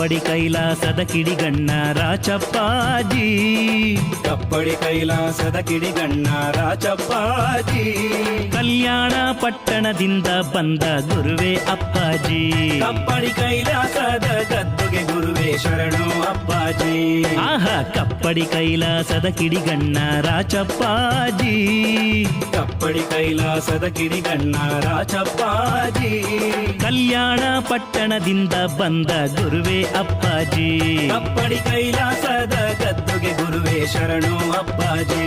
ಕಪ್ಪಡಿ ಕೈಲಾಸದ ಕಿಡಿಗಣ್ಣ ರಾಚಪ್ಪಾಜಿ, ಕಪ್ಪಡಿ ಕೈಲಾಸದ ಕಿಡಿಗಣ್ಣ ರಾಚಪ್ಪಾಜಿ, ಕಲ್ಯಾಣ ಪಟ್ಟಣದಿಂದ ಬಂದ ಗುರುವೇ ಅಪ್ಪಾಜಿ, ಕಪ್ಪಡಿ ಕೈಲಾಸದ ಗದ್ದುಗೆ ಗುರುವೇ ಶರಣು ಅಪ್ಪಾಜಿ. ಆಹಾ ಕಪ್ಪಡಿ ಕೈಲಾಸದ ಕಿಡಿಗಣ್ಣ ರಾಚಪ್ಪಾಜಿ, ಕಪ್ಪಡಿ ಕೈಲಾಸದ ಕಿಡಿಗಣ್ಣ ರಾಚಪ್ಪಾಜಿ, ಕಲ್ಯಾಣ ಪಟ್ಟಣದಿಂದ ಬಂದ ಗುರುವೇ ಅಪ್ಪಾಜಿ, ಕಪ್ಪಡಿ ಕೈಲಾಸದ ಗದ್ದುಗೆ ಗುರುವೇ ಶರಣು ಅಪ್ಪಾಜಿ.